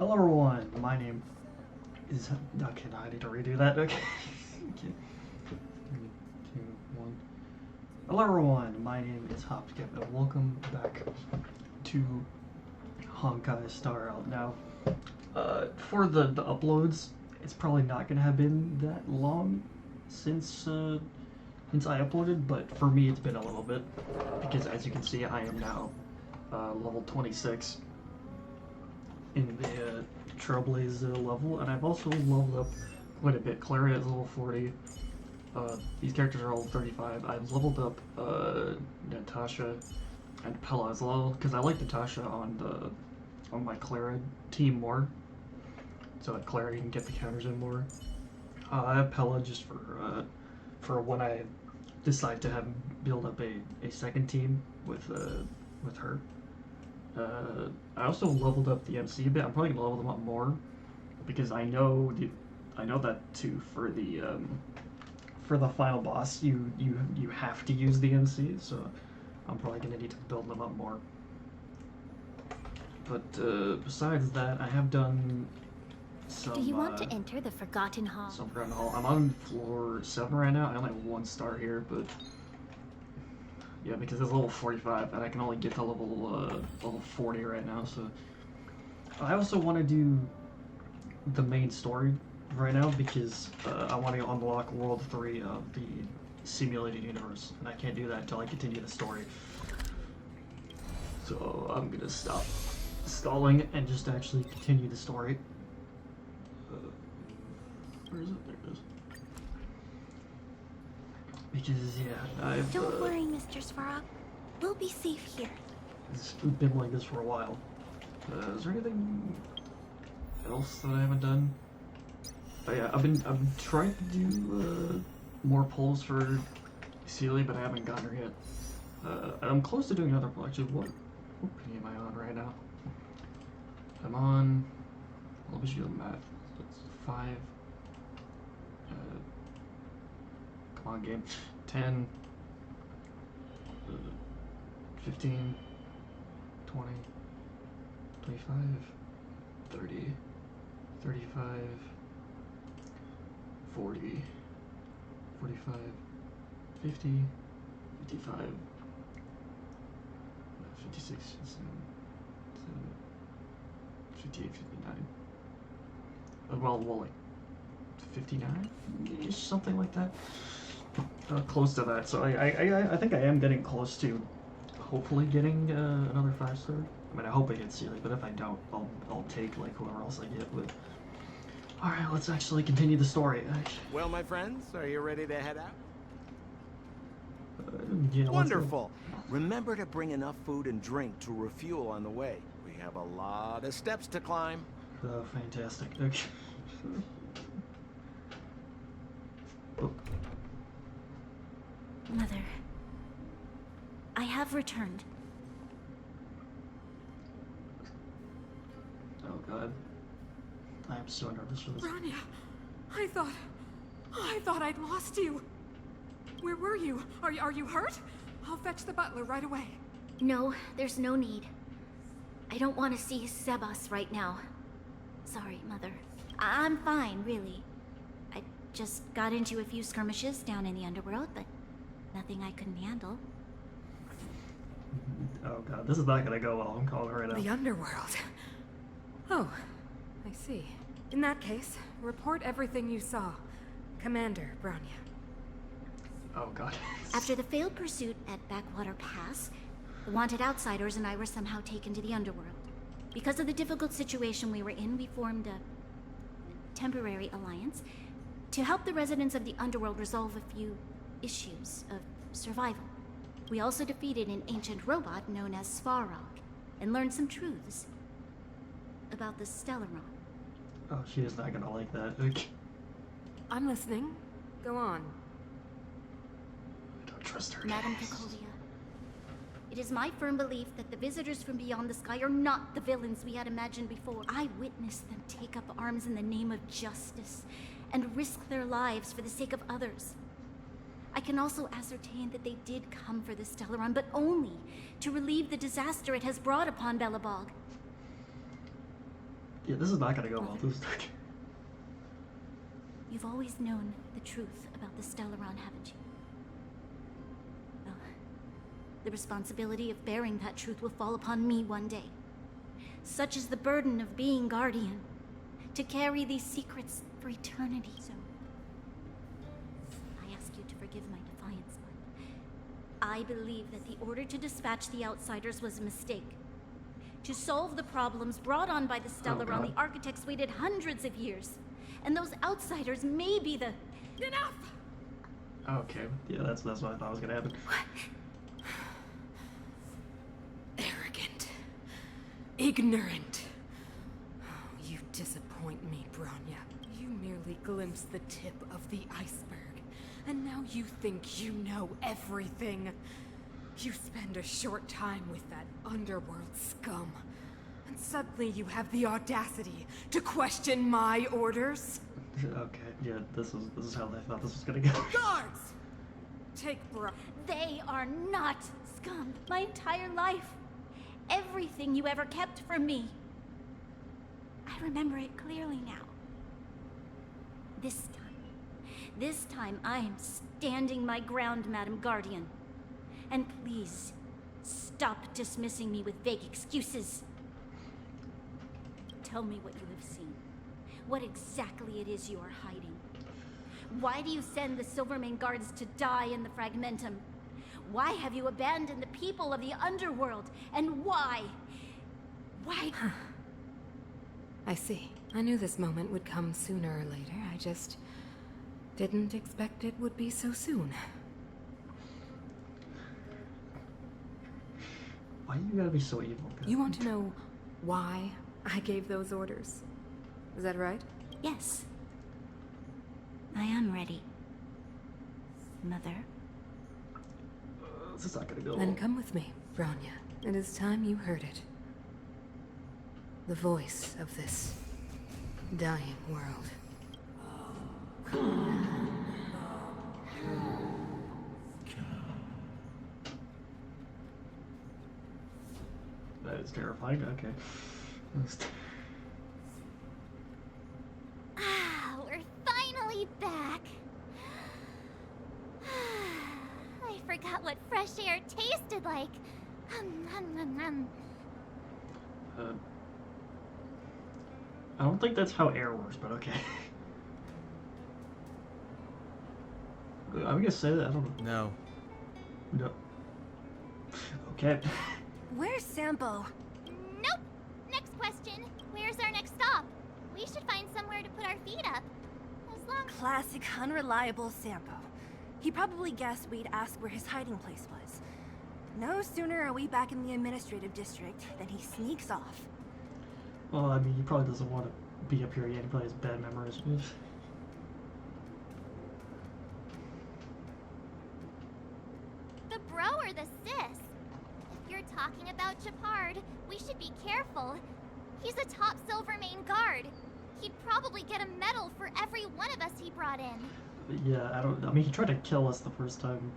Hello everyone, my name is... Okay, no, I need to redo that, okay. Okay. 3, 2, 1. Hello everyone, my name is Hopskip, and welcome back to Honkai StarRail. Now, for the uploads, it's probably not going to have been that long since I uploaded, but for me it's been a little bit, because as you can see, I am now level 26 in the Trailblaze level, and I've also leveled up quite a bit. Clara is level 40. These characters are all 35. I've leveled up Natasha and Pella as well, because I like Natasha on my Clara team more, so that Clara can get the counters in more. I have Pella just for when I decide to have build up a second team with her. I also leveled up the MC a bit. I'm probably gonna level them up more because I know that too for the final boss you have to use the MC, so I'm probably gonna need to build them up more. But besides that, I have done some. Do you want to enter the Forgotten Hall? Some Forgotten Hall. I'm on floor 7 right now. I only have 1 star here, but yeah, because it's level 45, and I can only get to level 40 right now. So I also want to do the main story right now because I want to unlock World 3 of the simulated universe, and I can't do that until I continue the story. So I'm gonna stop stalling and just actually continue the story. Where is it? There it is. Because, yeah, I've... Don't worry, Mr. Svarog. We'll be safe here. It's been like this for a while. Is there anything else that I haven't done? But yeah, I'm trying to do more polls for Celia, but I haven't gotten her yet. I'm close to doing another poll. Actually, what page am I on right now? I'm on... Let me do the math. So it's 5... Come on, game. 10, 15, 20, 25, 30, 35, 40, 45, 50, 55, 56, 58, 59. Well, like 59-ish, something like that. Close to that, so I think I am getting close to hopefully getting another 5-star. I mean, I hope I get Celia, but if I don't, I'll take like whoever else I get with. All right, let's actually continue the story. Well, my friends, are you ready to head out? Yeah, wonderful. Remember to bring enough food and drink to refuel on the way. We have a lot of steps to climb. Oh, fantastic. Okay. Oh. Mother, I have returned. Oh God, I am so nervous for this. Bronya, I thought I'd lost you. Where were you? Are you hurt? I'll fetch the butler right away. No, there's no need. I don't want to see Sebas right now. Sorry, Mother. I'm fine, really. I just got into a few skirmishes down in the underworld, but nothing I couldn't handle. Oh God, this is not gonna go well. I'm calling it right now. The underworld. Oh, I see. In that case, report everything you saw. Commander Bronya. Oh God. After the failed pursuit at Backwater Pass, the wanted outsiders and I were somehow taken to the underworld. Because of the difficult situation we were in, we formed a temporary alliance to help the residents of the underworld resolve a few issues of survival. We also defeated an ancient robot known as Svarog and learned some truths about the Stellaron. Oh, she is not gonna like that. Okay. I'm listening. Go on. I don't trust her. Madam Picolia, it is my firm belief that the visitors from beyond the sky are not the villains we had imagined before. I witnessed them take up arms in the name of justice and risk their lives for the sake of others. I can also ascertain that they did come for the Stellaron, but only to relieve the disaster it has brought upon Belobog. Yeah, this is not gonna go well. This is You've always known the truth about the Stellaron, haven't you? Well, the responsibility of bearing that truth will fall upon me one day. Such is the burden of being Guardian, to carry these secrets for eternity. So, I ask you to forgive my defiance, but I believe that the order to dispatch the Outsiders was a mistake. To solve the problems brought on by the Stellaron, the architects waited hundreds of years. And those Outsiders may be the... Enough! okay. Yeah, that's what I thought was gonna happen. Arrogant. Ignorant. Oh, you disappoint me, Bronya. You merely glimpsed the tip of the iceberg. And now you think you know everything. You spend a short time with that underworld scum. And suddenly you have the audacity to question my orders? Okay, yeah, this is how they thought this was gonna go. Guards! Take They are not scum. My entire life. Everything you ever kept from me. I remember it clearly now. This time I am standing my ground, Madam Guardian. And please, stop dismissing me with vague excuses. Tell me what you have seen. What exactly it is you are hiding. Why do you send the Silvermane guards to die in the Fragmentum? Why have you abandoned the people of the underworld? And why? Why? I see. I knew this moment would come sooner or later. I just didn't expect it would be so soon. Why you gotta be so evil? God? You want to know why I gave those orders? Is that right? Yes. I am ready. Mother. This is not gonna go Then well. come with me, Bronya. It is time you heard it. The voice of this dying world. That is terrifying. Okay. We're finally back. I forgot what fresh air tasted like. I don't think that's how air works, but okay. I'm gonna say that. I don't know. No. No. Okay. Where's Sampo? Nope. Next question. Where's our next stop? We should find somewhere to put our feet up. As long Classic unreliable Sampo. He probably guessed we'd ask where his hiding place was. No sooner are we back in the administrative district than he sneaks off. Well, I mean, he probably doesn't want to be up here yet. He probably has bad memories. the bro or the sis? If you're talking about Japard, we should be careful. He's a top Silvermane guard. He'd probably get a medal for every one of us he brought in. Yeah, I mean, he tried to kill us the first time.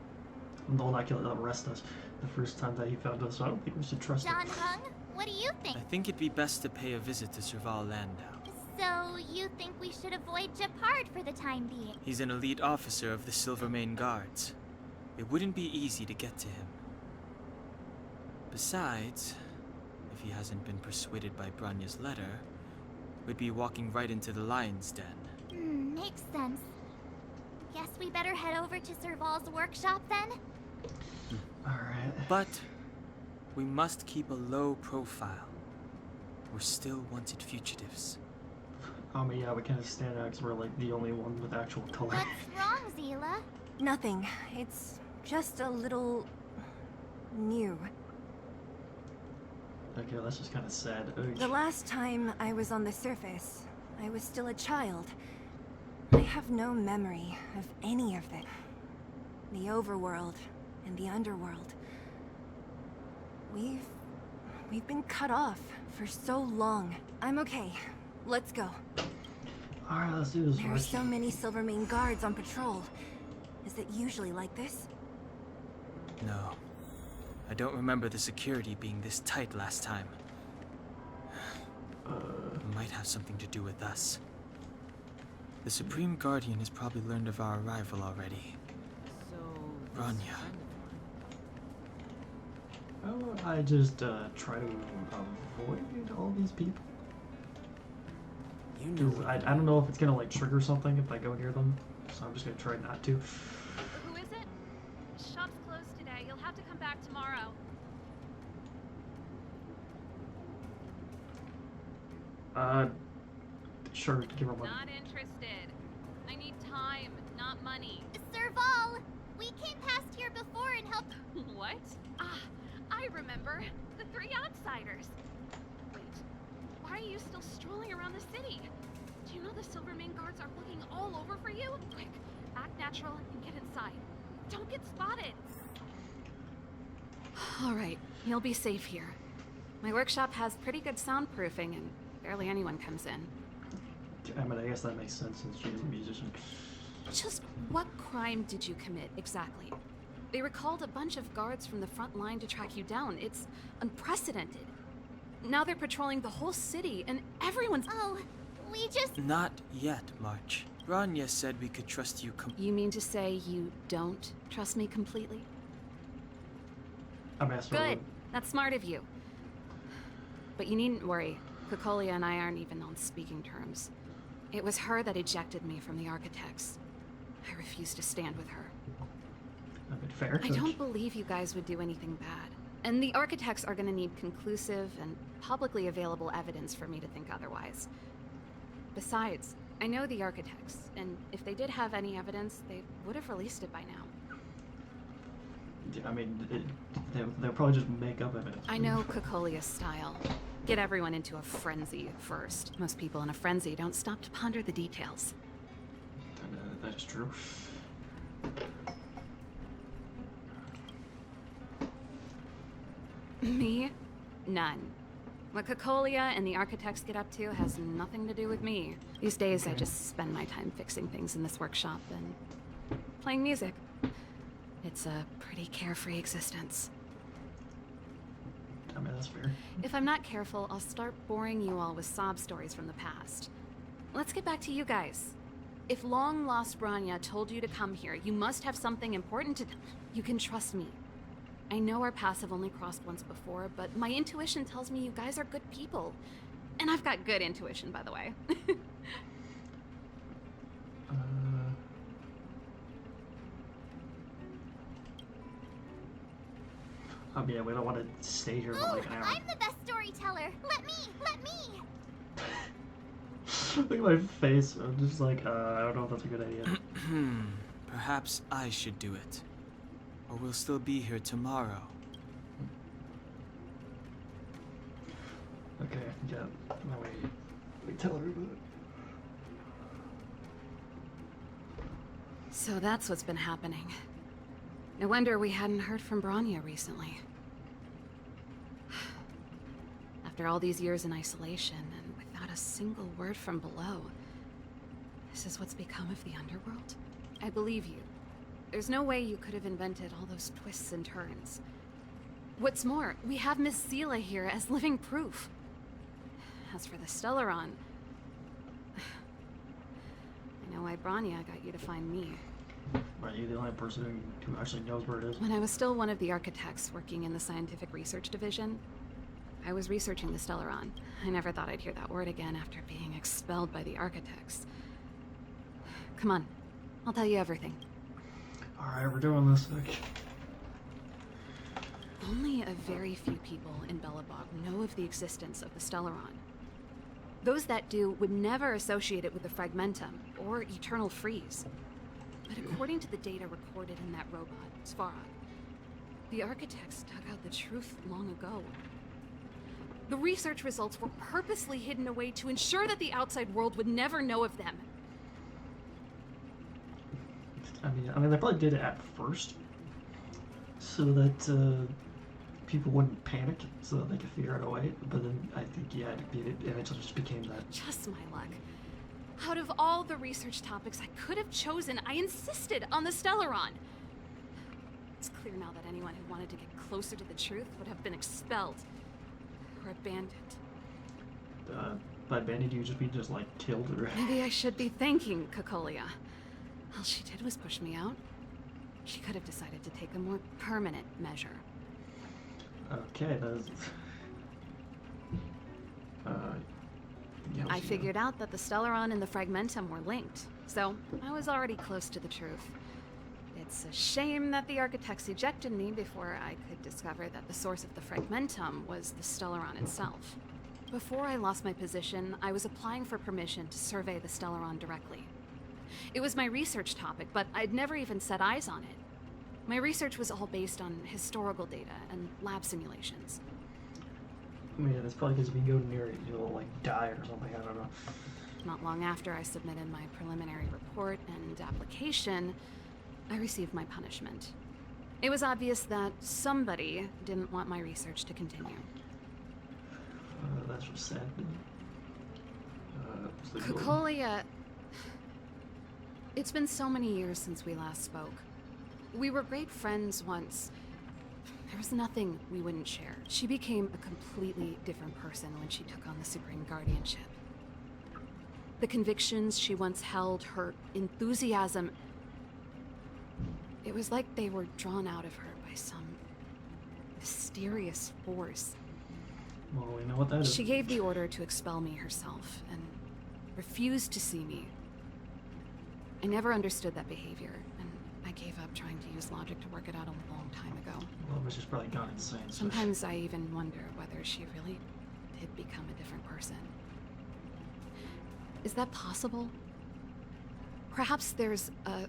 No, not kill us, arrest us the first time that he found us, so I don't think we should trust him. John Hung, what do you think? I think it'd be best to pay a visit to Serval Landau. So, you think we should avoid Japard for the time being? He's an elite officer of the Silvermane Guards. It wouldn't be easy to get to him. Besides, if he hasn't been persuaded by Branya's letter, we'd be walking right into the lion's den. Makes sense. Guess we better head over to Serval's workshop then? Alright. But we must keep a low profile. We're still wanted fugitives. I mean, yeah, we kind of stand out because we're like the only one with actual color. What's wrong, Zila? Nothing. It's just a little... new. Okay, that's just kind of sad. Ugh. The last time I was on the surface, I was still a child. I have no memory of any of it. The overworld and the underworld. We've been cut off for so long. I'm okay. Let's go. Alright, let's do this There are first. so many Silvermane guards on patrol. Is it usually like this? No. I don't remember the security being this tight last time. Might might have something to do with us. The Supreme Guardian has probably learned of our arrival already. So, Bronya. How about I just try to avoid all these people? You know 'Cause I don't know if it's gonna like trigger something if I go near them, so I'm just gonna try not to. Who is it? Shop's closed today. You'll have to come back tomorrow. Sure, give her money. Not interested. I need time, not money. Serval! We came past here before and helped. What? Ah, I remember. The three outsiders. Wait, why are you still strolling around the city? Do you know the Silvermane guards are looking all over for you? Quick, act natural and get inside. Don't get spotted. All right, you'll be safe here. My workshop has pretty good soundproofing and barely anyone comes in. I mean, I guess that makes sense since she's a musician. Just what crime did you commit, exactly? They recalled a bunch of guards from the front line to track you down. It's unprecedented. Now they're patrolling the whole city, and everyone's... Oh, we just. Not yet, March. Bronya said we could trust you You mean to say you don't trust me completely? I'm asking. Good. That's smart of you. But you needn't worry. Kokolia and I aren't even on speaking terms. It was her that ejected me from the Architects. I refuse to stand with her. A bit fair. I don't believe you guys would do anything bad. And the Architects are gonna need conclusive and publicly available evidence for me to think otherwise. Besides, I know the Architects, and if they did have any evidence, they would have released it by now. I mean, they'll probably just make up evidence. I know Kokolia's style. Get everyone into a frenzy first. Most people in a frenzy don't stop to ponder the details. That is true. Me? None. What Kokolia and the Architects get up to has nothing to do with me. These days, I just spend my time fixing things in this workshop and playing music. It's a pretty carefree existence. I mean, that's fair. If I'm not careful, I'll start boring you all with sob stories from the past. Let's get back to you guys. If long-lost Bronya told you to come here, you must have something important to... You can trust me. I know our paths have only crossed once before, but my intuition tells me you guys are good people. And I've got good intuition, by the way. I mean, we don't want to stay here for like an hour. I'm the best storyteller. Let me. Look at my face. I'm just like, I don't know if that's a good idea. Perhaps I should do it. Or we'll still be here tomorrow. Okay, yeah. No, wait, tell her about it. So that's what's been happening. No wonder we hadn't heard from Bronya recently. After all these years in isolation, and without a single word from below, this is what's become of the underworld? I believe you. There's no way you could have invented all those twists and turns. What's more, we have Miss Seela here as living proof. As for the Stellaron, I know why Bronya got you to find me. Right, you're the only person who actually knows where it is. When I was still one of the architects working in the scientific research division, I was researching the Stellaron. I never thought I'd hear that word again after being expelled by the architects. Come on, I'll tell you everything. Alright, we're doing this. Okay. Only a very few people in Belobog know of the existence of the Stellaron. Those that do would never associate it with the Fragmentum or Eternal Freeze. But according to the data recorded in that robot, Svarog, the architects dug out the truth long ago. The research results were purposely hidden away to ensure that the outside world would never know of them. I mean, they probably did it at first, so that people wouldn't panic, so that they could figure out a way. But then I think, yeah, it eventually just became that. Just my luck. Out of all the research topics I could have chosen, I insisted on the Stellaron. It's clear now that anyone who wanted to get closer to the truth would have been expelled or abandoned. by Benny, do you just be just like killed or? Maybe I should be thanking Cocolia. All she did was push me out. She could have decided to take a more permanent measure. Okay, that is. Yeah, I figured out that the Stellaron and the Fragmentum were linked, so I was already close to the truth. It's a shame that the architects ejected me before I could discover that the source of the Fragmentum was the Stellaron itself. Before I lost my position, I was applying for permission to survey the Stellaron directly. It was my research topic, but I'd never even set eyes on it. My research was all based on historical data and lab simulations. I mean, it's probably because if you go near it, you'll like die or something. I don't know. Not long after I submitted my preliminary report and application, I received my punishment. It was obvious that somebody didn't want my research to continue. That's just sad. Cocolia... It's been so many years since we last spoke. We were great friends once. There was nothing we wouldn't share. She became a completely different person when she took on the Supreme Guardianship. The convictions she once held, her enthusiasm... It was like they were drawn out of her by some mysterious force. Well, we know what that is. She gave the order to expel me herself and refused to see me. I never understood that behavior, and I gave up trying to use logic to work it out a long time ago. Well, but she's probably gone insane. So. Sometimes I even wonder whether she really did become a different person. Is that possible? Perhaps there's a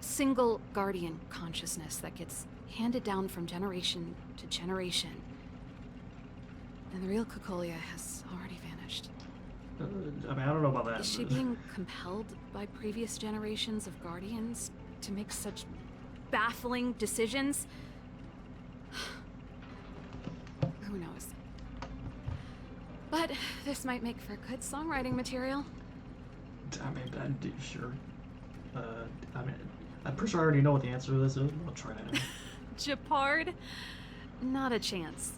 single guardian consciousness that gets handed down from generation to generation, and the real Cocolia has already vanished. I mean, I don't know about that. Is she being compelled by previous generations of guardians to make such baffling decisions? Who knows? But this might make for good songwriting material. I mean, sure. I mean, I'm pretty sure I already know what the answer to this is. I'll try it. Japard? Not a chance.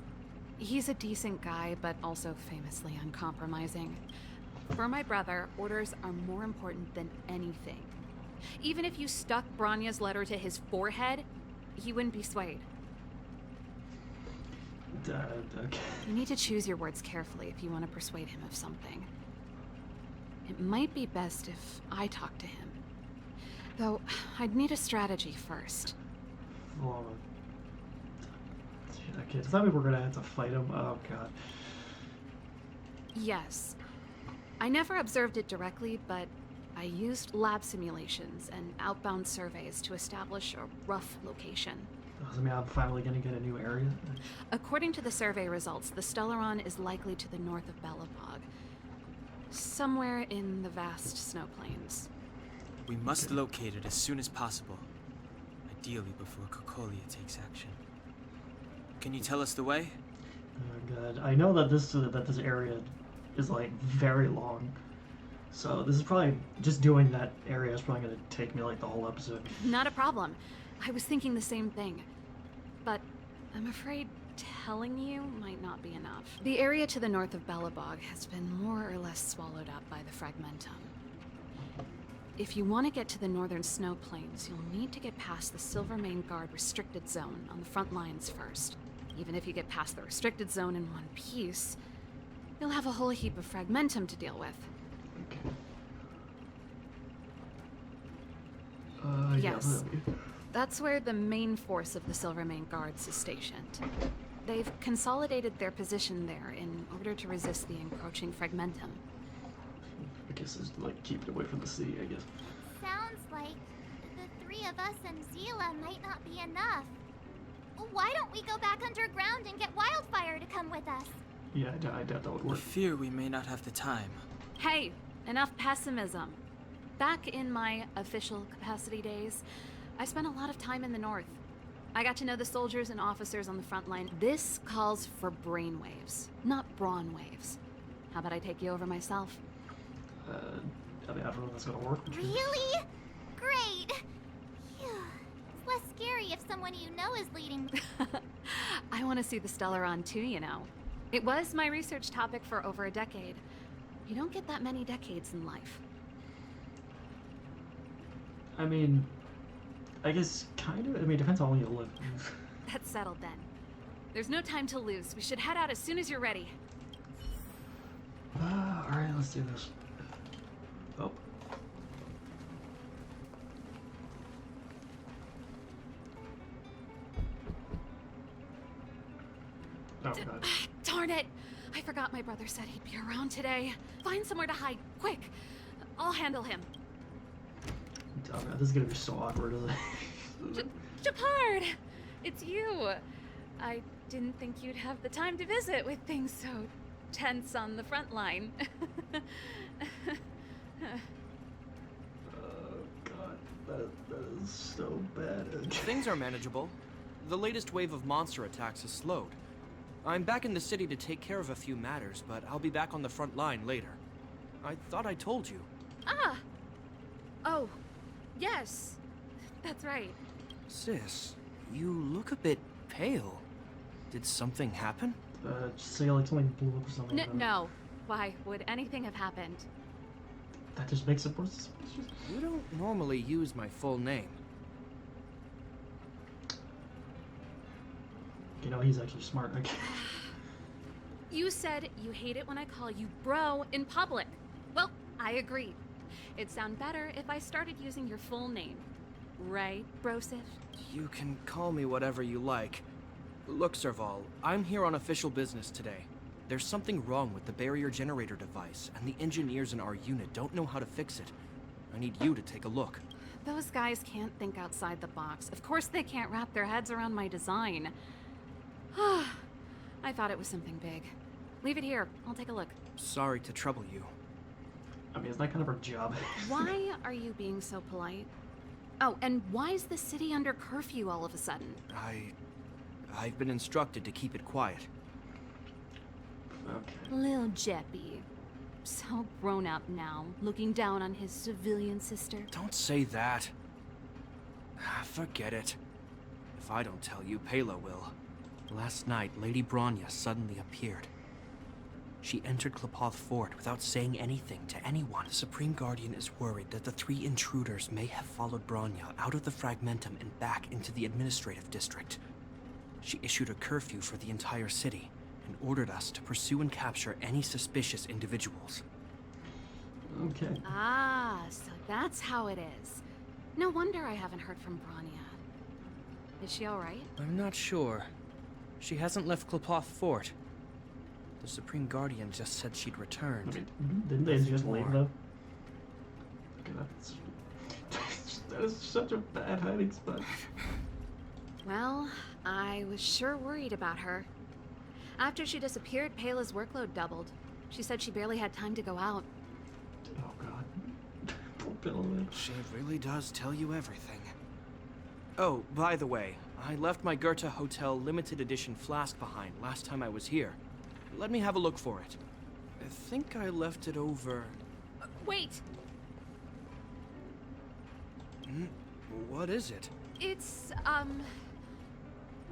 He's a decent guy, but also famously uncompromising. For my brother, orders are more important than anything. Even if you stuck Bronya's letter to his forehead, he wouldn't be swayed. Okay. You need to choose your words carefully if you want to persuade him of something. It might be best if I talk to him. Though, I'd need a strategy first. Well, okay, does that mean we're gonna have to fight him? Oh god. Yes. I never observed it directly, but I used lab simulations and outbound surveys to establish a rough location. Does that mean I'm finally gonna get a new area? According to the survey results, the Stellaron is likely to the north of Belobog. Somewhere in the vast snow plains. We must locate it as soon as possible. Ideally before Cocolia takes action. Can you tell us the way? Oh god. I know that this area is like very long. So this is probably just doing that area is probably gonna take me like the whole episode. Not a problem. I was thinking the same thing. But I'm afraid telling you might not be enough. The area to the north of Belobog has been more or less swallowed up by the Fragmentum. If you want to get to the northern snow plains, you'll need to get past the Silvermane Guard restricted zone on the front lines first. Even if you get past the restricted zone in one piece, you'll have a whole heap of Fragmentum to deal with. Okay. Yes. Yeah, That's where the main force of the Silvermane Guards is stationed. They've consolidated their position there in order to resist the encroaching Fragmentum. I guess it's like keep it away from the sea, I guess. Sounds like the three of us and Zila might not be enough. Why don't we go back underground and get Wildfire to come with us? Yeah, I doubt that would We work. fear we may not have the time. Hey, enough pessimism. Back in my official capacity days, I spent a lot of time in the north. I got to know the soldiers and officers on the front line. This calls for brainwaves, not brawn waves. How about I take you over myself? I mean, I don't know if that's gonna work. Really? Great! Phew. It's less scary if someone you know is leading. I want to see the Stellaron too, you know. It was my research topic for over a decade. You don't get that many decades in life. I mean, I guess kind of. I mean, it depends on when you live. That's settled then. There's no time to lose. We should head out as soon as you're ready. Alright, let's do this. Oh. Oh, God. Darn it! I forgot my brother said he'd be around today. Find somewhere to hide, quick! I'll handle him. Oh, God, this is gonna be so awkward, isn't it? Japard! It's you! I didn't think you'd have the time to visit with things so tense on the front line. Oh, God. That is so bad. Things are manageable. The latest wave of monster attacks has slowed. I'm back in the city to take care of a few matters, but I'll be back on the front line later. I thought I told you. Ah! Oh, yes. That's right. Sis, you look a bit pale. Did something happen? Just say like something blew up or something. No. Why would anything have happened? That just makes it more suspicious. You don't normally use my full name. You know, he's actually smart. Okay. You said you hate it when I call you bro in public. Well, I agree. It'd sound better if I started using your full name. Right, Brosif? You can call me whatever you like. Look, Serval, I'm here on official business today. There's something wrong with the barrier generator device, and the engineers in our unit don't know how to fix it. I need you to take a look. Those guys can't think outside the box. Of course they can't wrap their heads around my design. I thought it was something big. Leave it here. I'll take a look. Sorry to trouble you. I mean, is that kind of our job? Why are you being so polite? Oh, and why is the city under curfew all of a sudden? I've been instructed to keep it quiet. Okay. Lil Jeppy. So grown up now, looking down on his civilian sister. Don't say that. Forget it. If I don't tell you, Pela will. Last night, Lady Bronya suddenly appeared. She entered Klapoth Fort without saying anything to anyone. The Supreme Guardian is worried that the 3 intruders may have followed Bronya out of the Fragmentum and back into the administrative district. She issued a curfew for the entire city and ordered us to pursue and capture any suspicious individuals. Okay. Ah, so that's how it is. No wonder I haven't heard from Bronya. Is she alright? I'm not sure. She hasn't left Klapoth Fort. The Supreme Guardian just said she'd returned. I mean, didn't they just leave though? Okay, that is such a bad hiding spot. Well, I was sure worried about her. After she disappeared, Pela's workload doubled. She said she barely had time to go out. Oh, God. Poor Pela. She really does tell you everything. Oh, by the way, I left my Goethe Hotel limited edition flask behind last time I was here. Let me have a look for it. I think I left it over... Wait! What is it? It's,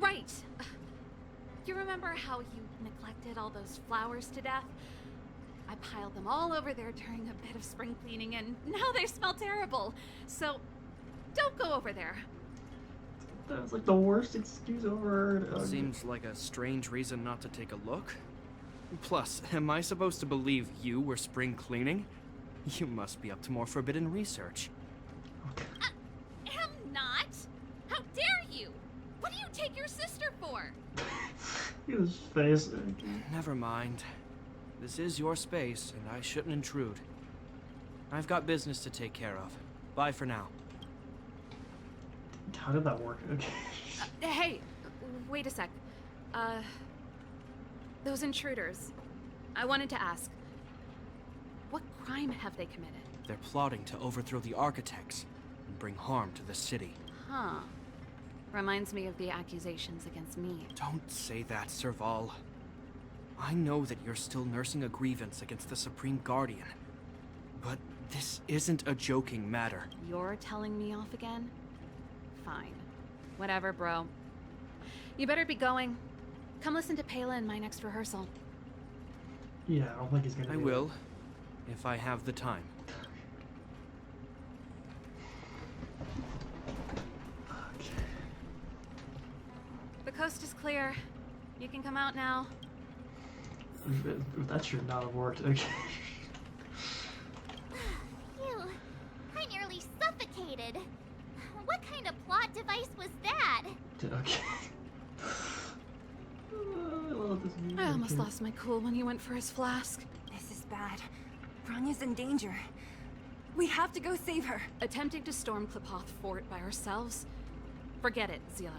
right. You remember how you neglected all those flowers to death? I piled them all over there during a bit of spring cleaning, and now they smell terrible. So, don't go over there. That was like the worst excuse I've ever heard. Seems like a strange reason not to take a look. Plus, am I supposed to believe you were spring cleaning? You must be up to more forbidden research. Am not! How dare you! What do you take your sister for? His face. Never mind. This is your space, and I shouldn't intrude. I've got business to take care of. Bye for now. How did that work? Okay. Hey, wait a sec. Those intruders. I wanted to ask, what crime have they committed? They're plotting to overthrow the architects and bring harm to the city. Huh. Reminds me of the accusations against me. Don't say that, Serval. I know that you're still nursing a grievance against the Supreme Guardian. But this isn't a joking matter. You're telling me off again? Fine. Whatever, bro. You better be going. Come listen to Pela in my next rehearsal. Yeah, I don't think he's gonna I do will. it. if I have the time. The coast is clear. You can come out now. That should not have worked. Okay. Phew. I nearly suffocated. What kind of plot device was that? Okay. I love this music. I almost lost my cool when he went for his flask. This is bad. Bronya's in danger. We have to go save her. Attempting to storm Klipoth Fort by ourselves? Forget it, Zila.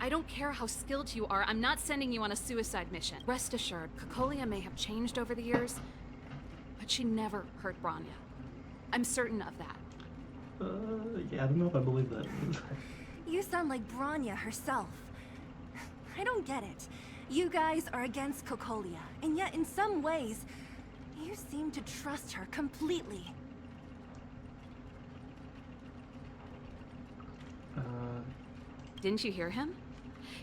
I don't care how skilled you are, I'm not sending you on a suicide mission. Rest assured, Cocolia may have changed over the years, but she never hurt Bronya. I'm certain of that. Yeah, I don't know if I believe that. You sound like Bronya herself. I don't get it. You guys are against Cocolia, and yet in some ways, you seem to trust her completely. Didn't you hear him?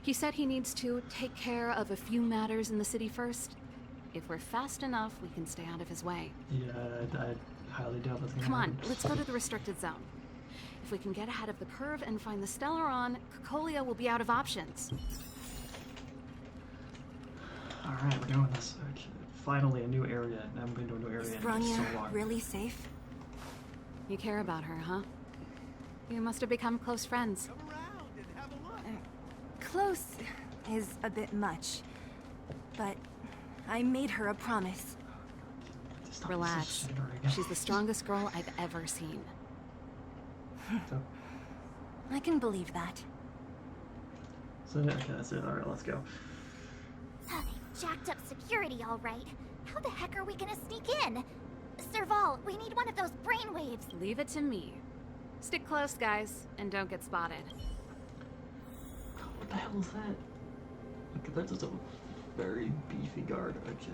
He said he needs to take care of a few matters in the city first. If we're fast enough, we can stay out of his way. Yeah, I highly doubt that's gonna Come on, happen. let's go to the restricted zone. If we can get ahead of the curve and find the Stellaron, Cocolia will be out of options. Alright, we're doing this. Okay. Finally, a new area. Now I'm going to a new area Is in Bronya so long. really safe? You care about her, huh? You must have become close friends. Close is a bit much, but I made her a promise. Stop Relax. this shit. She's the strongest girl I've ever seen. So, I can believe that. okay, that's it. Alright, let's go. They jacked up security, all right. How the heck are we gonna sneak in? Serval, we need one of those brainwaves. Leave it to me. Stick close, guys, and don't get spotted. What the hell is that? Look, that's just a very beefy guard. Okay.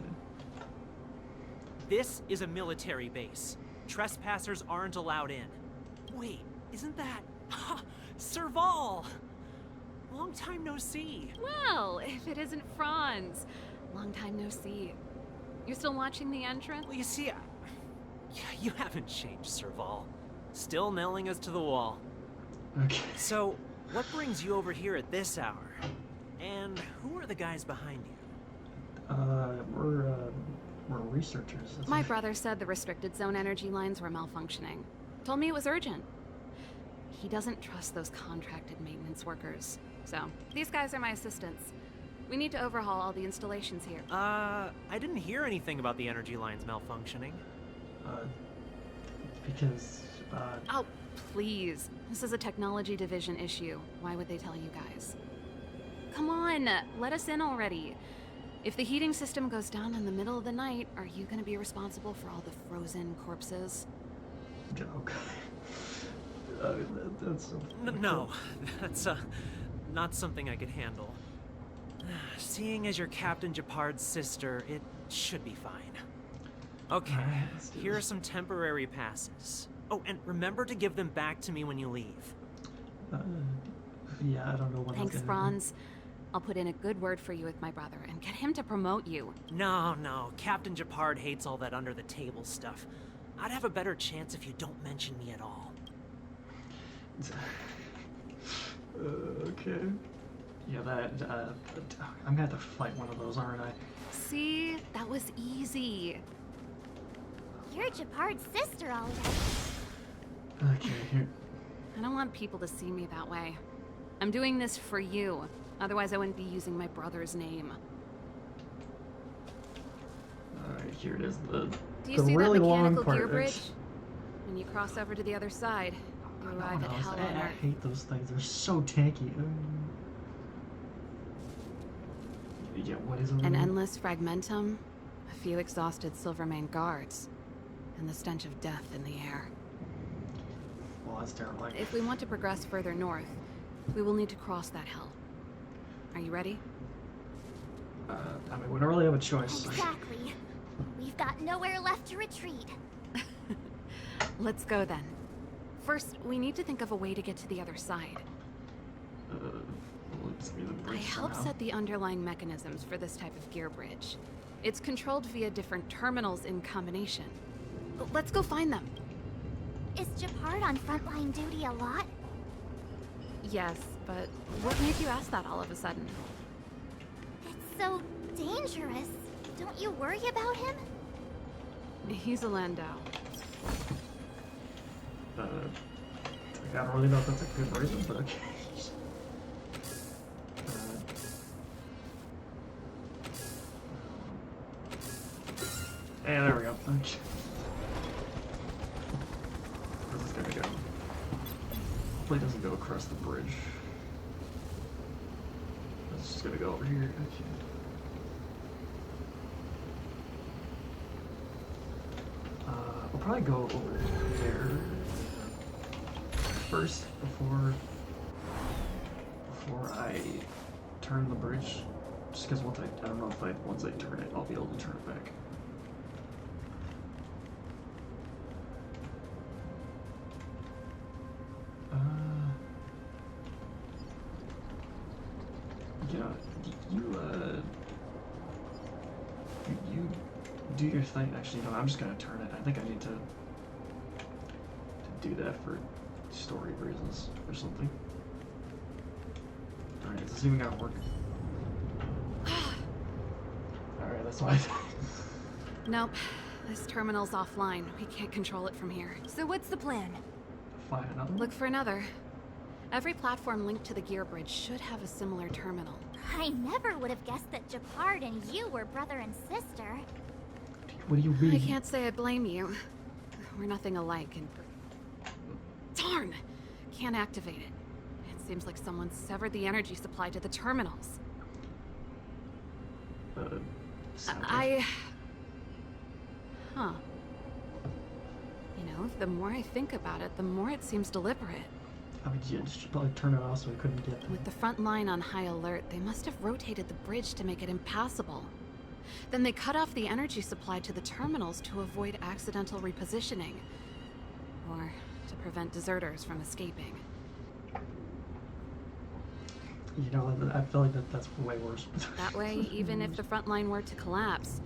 This is a military base. Trespassers aren't allowed in. Wait, isn't that... Serval! Long time no see. Well, if it isn't Franz. Long time no see. You're still watching the entrance? Well, you see, you haven't changed, Serval. Still nailing us to the wall. Okay. So, what brings you over here at this hour? And who are the guys behind you? We're researchers. That's My what- brother said the restricted zone energy lines were malfunctioning. Told me it was urgent. He doesn't trust those contracted maintenance workers. So, these guys are my assistants. We need to overhaul all the installations here. I didn't hear anything about the energy lines malfunctioning. Because, Oh, please. This is a technology division issue. Why would they tell you guys? Come on, let us in already. If the heating system goes down in the middle of the night, are you gonna be responsible for all the frozen corpses? okay. That's No, that's, not something I could handle. Seeing as you're Captain Japard's sister, it should be fine. Okay, Alright, let's do here are this. some temporary passes. Oh, and remember to give them back to me when you leave. Yeah, I don't know what. Thanks, Franz. I'll put in a good word for you with my brother and get him to promote you. No, Captain Japard hates all that under-the-table stuff. I'd have a better chance if you don't mention me at all. Okay. Yeah, I'm gonna have to fight one of those, aren't I? See? That was easy. You're Japard's sister, all right. Okay, here. I don't want people to see me that way. I'm doing this for you. Otherwise, I wouldn't be using my brother's name. Alright, here it is. The Do you the see really that long mechanical part. gear bridge? When you cross over to the other side, you arrive at hell on I Earth. hate those things. They're so tanky. Yeah, what is it? An endless fragmentum, a few exhausted Silvermane guards, and the stench of death in the air. Well, that's terrifying. If we want to progress further north, we will need to cross that hell. Are you ready? I mean, we don't really have a choice. Exactly. We've got nowhere left to retreat. Let's go then. First, we need to think of a way to get to the other side. It's gonna be the I bridge helped somehow. set the underlying mechanisms for this type of gear bridge. It's controlled via different terminals in combination. Let's go find them. Is Japard on frontline duty a lot? Yes, but what made you ask that all of a sudden? It's so dangerous. Don't you worry about him? He's a Landau. I don't really know if that's a good reason, but okay. Hey, there we go. Okay. Where's this gonna go? Hopefully it doesn't go across the bridge. It's just gonna go over here. Okay. We'll probably go over there first before I turn the bridge. Just because once I don't know if once I turn it, I'll be able to turn it back. You do your thing. Actually, no, I'm just gonna turn it. I think I need to do that for story reasons or something. Alright, is this even gonna work? Alright, that's why. Nope. This terminal's offline. We can't control it from here. So what's the plan? Find another one? Look for another. Every platform linked to the gear bridge should have a similar terminal. I never would have guessed that Japard and you were brother and sister. What do you mean? I can't say I blame you. We're nothing alike, and... Darn! Can't activate it. It seems like someone severed the energy supply to the terminals. Huh. You know, the more I think about it, the more it seems deliberate. I mean, yeah, just probably turn it off so we couldn't get them. With the front line on high alert, they must have rotated the bridge to make it impassable. Then they cut off the energy supply to the terminals to avoid accidental repositioning. Or to prevent deserters from escaping. You know, I feel like that's way worse. That way, even if the front line were to collapse,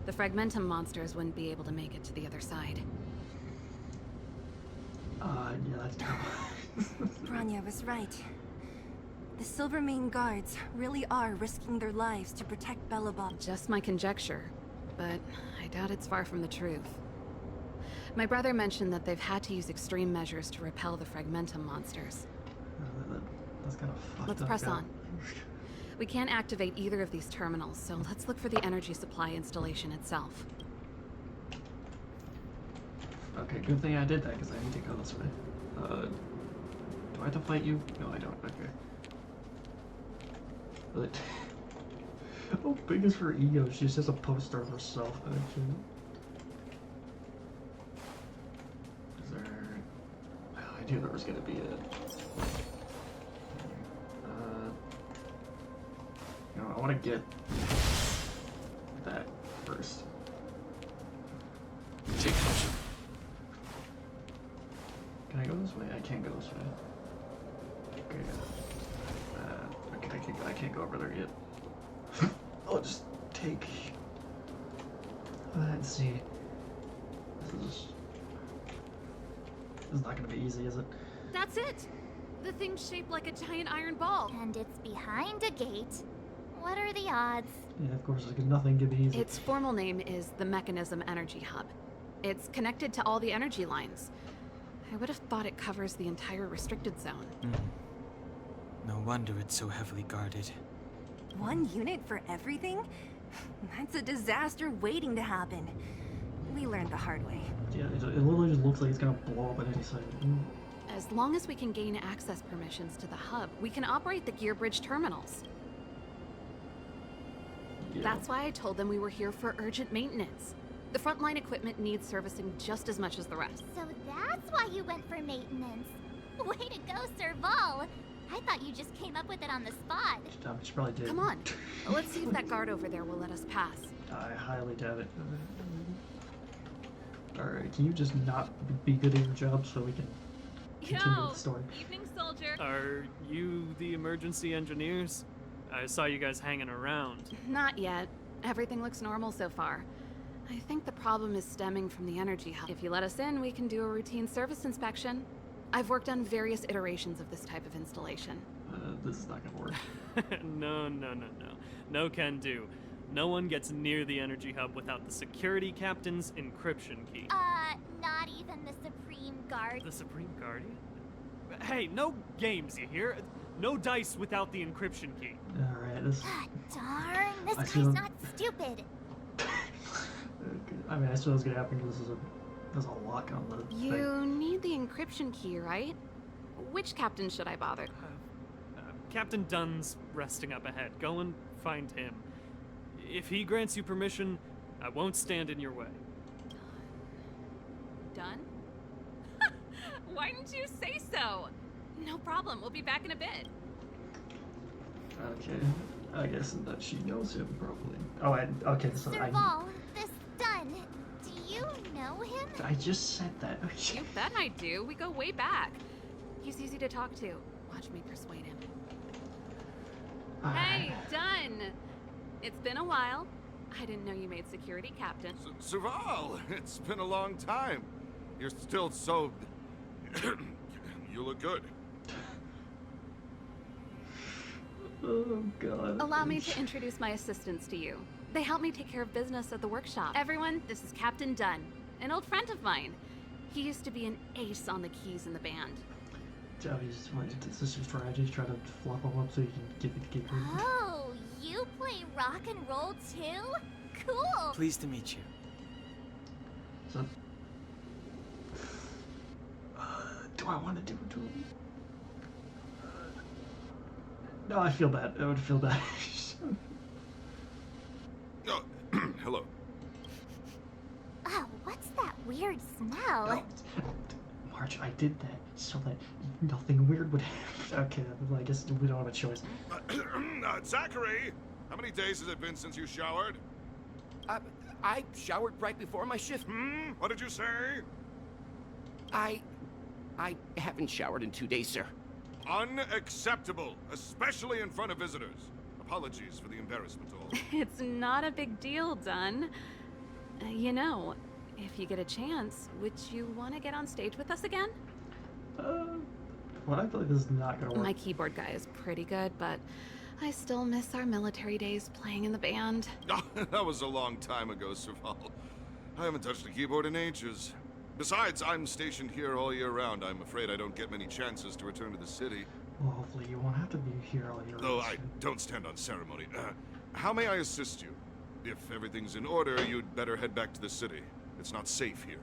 the Fragmentum monsters wouldn't be able to make it to the other side. Yeah, that's terrible. Bronya was right. The Silvermane guards really are risking their lives to protect Bellabon. Just my conjecture, but I doubt it's far from the truth. My brother mentioned that they've had to use extreme measures to repel the Fragmentum monsters. That's kind of fucked Let's up, press yeah. on. We can't activate either of these terminals, so let's look for the energy supply installation itself. Okay, good thing I did that, because I need to go this way. Do I have to fight you? No, I don't. Okay. But how big is her ego? She's just a poster of herself, actually. Is there... I knew there was gonna be a... You know, I want to get that first. Take action. Can I go this way? I can't go this way. Okay. Okay, I can't go over there yet. I'll just take... Let's see. This is not gonna be easy, is it? That's it! The thing's shaped like a giant iron ball. And it's behind a gate. What are the odds? Yeah, of course, like, nothing can be easy. Its formal name is the Mechanism Energy Hub. It's connected to all the energy lines. I would have thought it covers the entire restricted zone. No wonder it's so heavily guarded. One unit for everything? That's a disaster waiting to happen. We learned the hard way. Yeah, it literally just looks like it's gonna blow up at any second. As long as we can gain access permissions to the hub, we can operate the gear bridge terminals. Yeah. That's why I told them we were here for urgent maintenance. The frontline equipment needs servicing just as much as the rest. So that's why you went for maintenance. Way to go, Serval. I thought you just came up with it on the spot. She probably did. Come on, let's see if that guard over there will let us pass. I highly doubt it. Alright, can you just not be good at your job so we can continue with the story. Evening, soldier. Are you the emergency engineers? I saw you guys hanging around. Not yet. Everything looks normal so far. I think the problem is stemming from the energy hub. If you let us in, we can do a routine service inspection. I've worked on various iterations of this type of installation. This is not gonna work. No. No can do. No one gets near the energy hub without the security captain's encryption key. Not even the Supreme Guard. The Supreme Guardian? Hey, no games, you hear? No dice without the encryption key. Alright, this... Darn, this I guy's feel- not stupid. I mean, I suppose what's gonna happen because there's a lock on the thing. You need the encryption key, right? Which captain should I bother? Captain Dunn's resting up ahead. Go and find him. If he grants you permission, I won't stand in your way. Done? Why didn't you say so? No problem, we'll be back in a bit. Okay, I guess that she knows him probably. Oh, okay, so Serval, this Dunn, do you know him? I just said that. You bet I do. We go way back. He's easy to talk to. Watch me persuade him. Hey, Dunn! It's been a while. I didn't know you made security captain. Serval, it's been a long time. You're still so... You look good. Oh, God. Allow me to introduce my assistants to you. They help me take care of business at the workshop. Everyone, this is Captain Dunn, an old friend of mine. He used to be an ace on the keys in the band. This is your strategy, try to flop them up so you can give me the key. Oh, you play rock and roll too? Cool. Pleased to meet you. So, do I want to do it to him? No, I feel bad. I would feel bad. Oh, hello. Oh, what's that weird smell? March, I did that so that nothing weird would happen. Okay, well, I guess we don't have a choice. Zachary, how many days has it been since you showered? I showered right before my shift. What did you say? I haven't showered in 2 days, sir. Unacceptable, especially in front of visitors. Apologies for the embarrassment all. It's not a big deal, Dunn. You know, if you get a chance, would you want to get on stage with us again? Well, I feel like this is not gonna work. My keyboard guy is pretty good, but I still miss our military days playing in the band. That was a long time ago, Serval. I haven't touched a keyboard in ages. Besides, I'm stationed here all year round. I'm afraid I don't get many chances to return to the city. Well, hopefully you won't have to be here all year. Though I don't stand on ceremony. How may I assist you? If everything's in order, you'd better head back to the city. It's not safe here.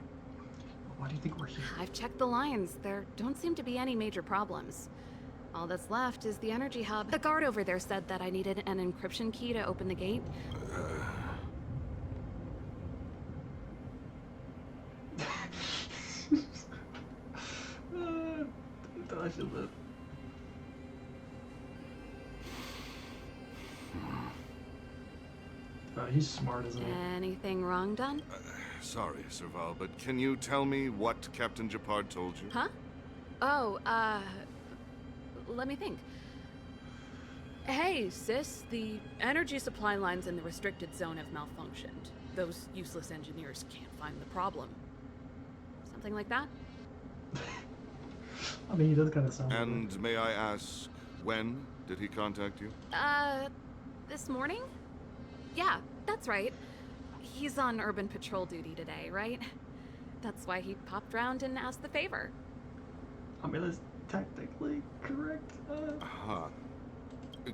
Why do you think we're here? I've checked the lines. There don't seem to be any major problems. All that's left is the energy hub. The guard over there said that I needed an encryption key to open the gate. I feel that. He's smart, isn't he? Anything wrong, Dunn? Sorry, Serval, but can you tell me what Captain Japard told you? Huh? Oh, let me think. Hey, sis, the energy supply lines in the restricted zone have malfunctioned. Those useless engineers can't find the problem. Something like that? I mean, he does kind of sound. And may I ask, when did he contact you? This morning? Yeah, that's right. He's on urban patrol duty today, right? That's why he popped round and asked the favor. I mean, that's technically correct.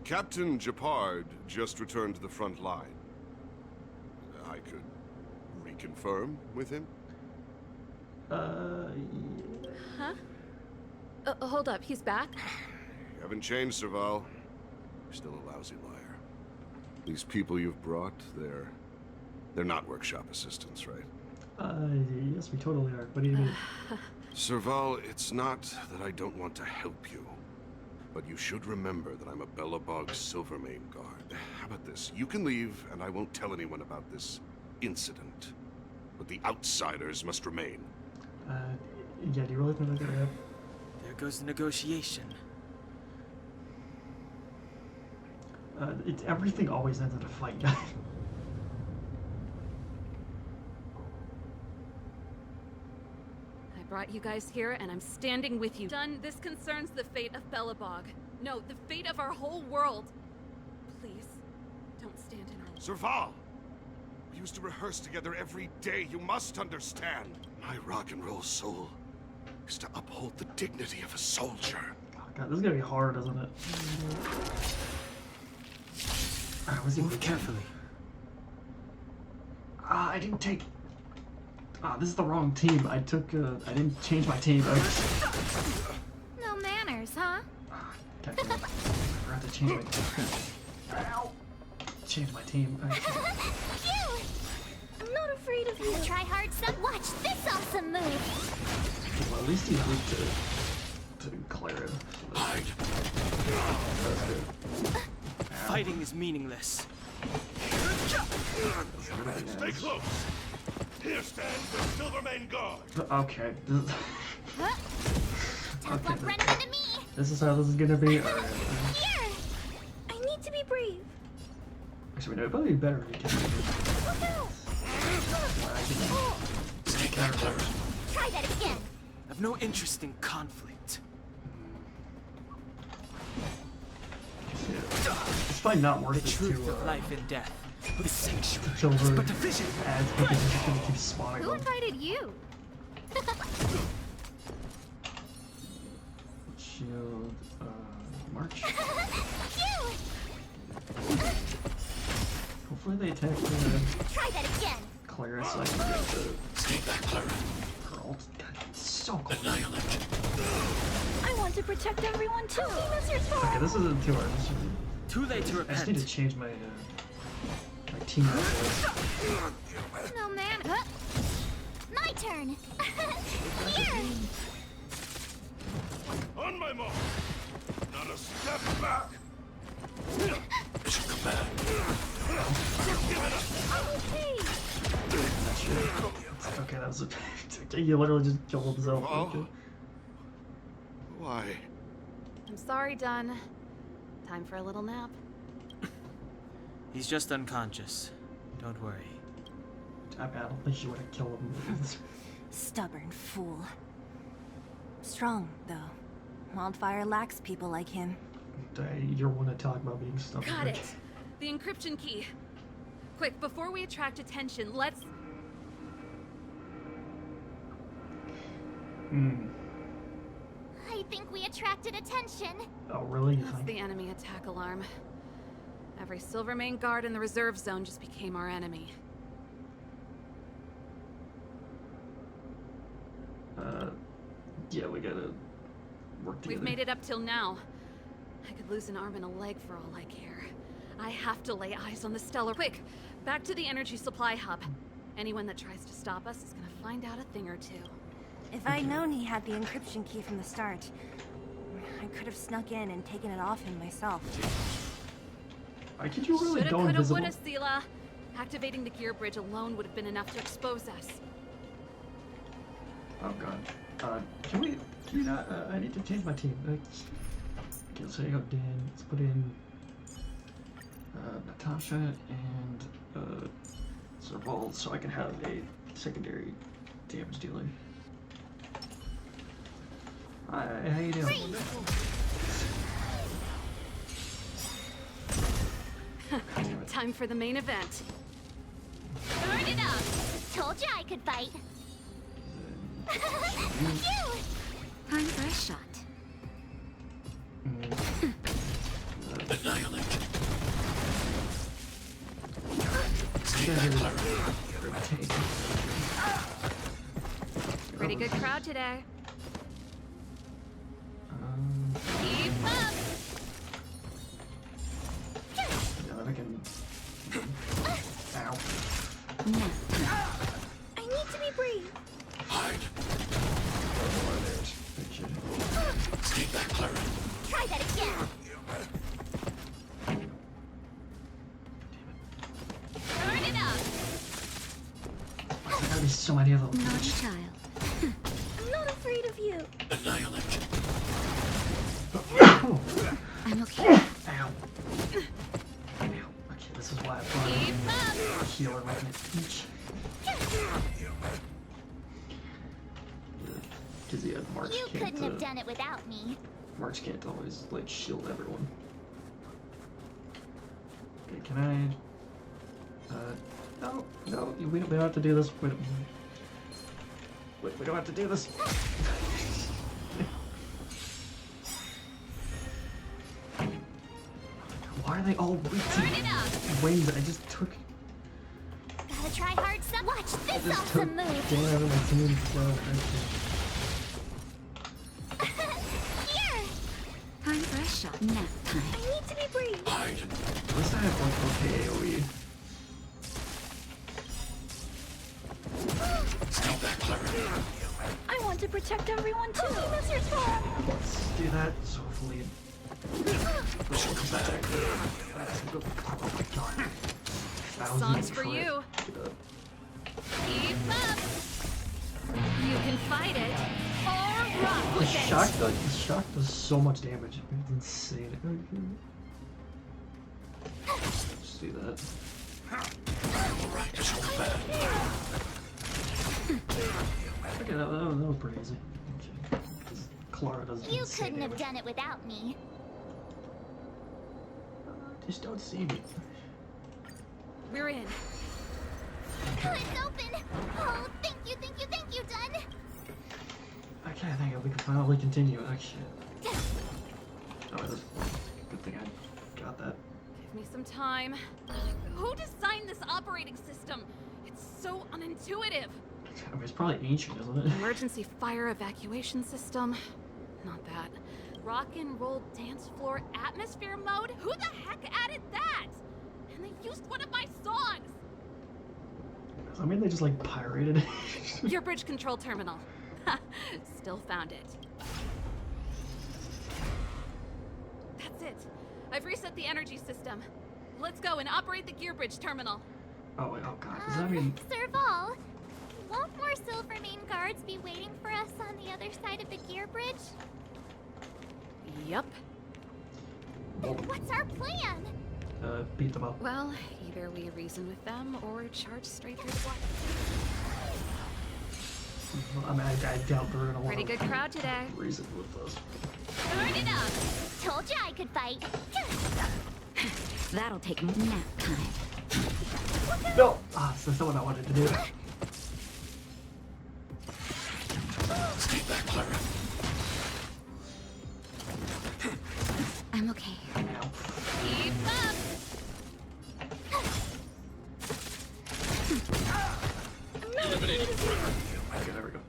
Captain Japard just returned to the front line. I could reconfirm with him? Yeah. Huh? Hold up, he's back? You haven't changed, Serval. You're still a lousy liar. These people you've brought, they're not workshop assistants, right? Yes, we totally are. What do you mean? Serval, it's not that I don't want to help you, but you should remember that I'm a Bellabog Silvermane guard. How about this? You can leave, and I won't tell anyone about this incident. But the outsiders must remain. Yeah, do you really think they're gonna have... There goes the negotiation. Everything always ends in a fight. I brought you guys here, and I'm standing with you. Done. This concerns the fate of Belobog. No, the fate of our whole world. Please, don't stand in our way. Serval! We used to rehearse together every day. You must understand. My rock and roll soul is to uphold the dignity of a soldier. Oh god, this is gonna be hard, isn't it? Move carefully. I didn't take... this is the wrong team. I didn't change my team. No manners, huh? I forgot to change my team. Ow! Change my team. Phew! I'm not afraid of you. Try hard, son. Watch this awesome move. Well, at least he moved to Clara. That's good. Fighting is meaningless. Stay close. Here stands the Silvermane Guard. Okay. Tough luck running into me. This is how this is gonna be. Here. I need to be brave. Actually, no, it'd probably be better if you can. Try that again. I've no interest in conflict. It's probably not worth The it truth to of life and death. The sanctuary. Silver But division. ads because it's just gonna keep spawning Who them. invited you? Shield, March. Phew! Hopefully they attack Try that again. Clara so I can get the... Stay back, Clara. Her ult. God, it's so cool. Annihilate. I want to protect everyone too. Okay, this isn't too hard. This is... Too late to I just need to repent. change my, my team. No man. My turn. Here. On my mark. Not a step back. Mission command. Okay. Okay, that was a... You literally just killed himself. Oh. Okay. Why? I'm sorry, Dunn. Time for a little nap. He's just unconscious. Don't worry. I don't think she would have killed him. Stubborn fool. Strong, though. Wildfire lacks people like him. You're one to talk about being stubborn. Got it. The encryption key. Quick, before we attract attention, let's... I think we attracted attention. Oh, really? You That's think? the enemy attack alarm. Every Silvermane guard in the reserve zone just became our enemy. Yeah, we gotta work together. We've made it up till now. I could lose an arm and a leg for all I care. I have to lay eyes on the Stellar. Quick, back to the energy supply hub. Anyone that tries to stop us is gonna find out a thing or two. If I'd known he had the encryption key from the start, I could have snuck in and taken it off him myself. Why could you really Shoulda, go coulda, invisible? woulda, Sela. Activating the gear bridge alone would have been enough to expose us. Oh god. Can we not? I need to change my team. Okay, let's say Dan. Let's put in Natasha and Serval so I can have a secondary damage dealer. Hi, how you doing? Time for the main event. Burn it up. Told you I could fight. Phew. Time for a shot. Annihilate. Pretty good crowd today. Keep up. Yeah, I can. Ow. I need to be brave. Hide. Stay back, Clara. Try that again. Burn it up. There's so many of them. Naughty child. I'm not afraid of you. Annihilate. I'm okay. Ow. Ow. Okay, this is why I brought a healer right in each. Because yeah, March You can't. couldn't have done it without me. March can't always like shield everyone. Okay, can I? No, no, we don't have to do this. We don't have to do this. Why are they all wings? I just took. Gotta try hard some. Watch I this just took awesome move. damn out of my team. So Here. Time for a shot. Nap time. I need to be brief. Hide. at least I have like okay AoE. Stay back, Clara. I want to protect everyone too. That's your fault. Let's do that. So hopefully. This will come back. Oh my god. Song's for you. Keep up. You can fight it or rock The with shock, it. the shock does so much damage. It's insane. Just do that. Alright, this will come back. Okay, that was pretty easy. Okay. 'Cause Clara does You insane couldn't have damage. done it without me. Just don't see me. We're in. Oh, it's open. Oh, thank you, Dun. Okay, I think we can finally continue. Actually. Oh, that's good thing I got that. Give me some time. Who designed this operating system? It's so unintuitive. I mean, it's probably ancient, isn't it? Emergency fire evacuation system. Not that. Rock and roll dance floor atmosphere mode? Who the heck added that? And they used one of my songs! I mean, they just like pirated it. Your bridge control terminal. Still found it. That's it. I've reset the energy system. Let's go and operate the gear bridge terminal. Oh, wait, oh god. Does that mean. Serval, won't more Silvermane guards be waiting for us on the other side of the gear bridge? Yep. Then what's our plan? Beat them up. Well, either we reason with them or charge straight through the water. I mean, I doubt they're gonna want Pretty good crowd today. reason with us. Burn it up! Told you I could fight. That'll take nap time. No! Ah, so that's not what I wanted to do. Stay back, Clara. I'm okay. Ow. Keep up! Eliminated. Okay, there we go.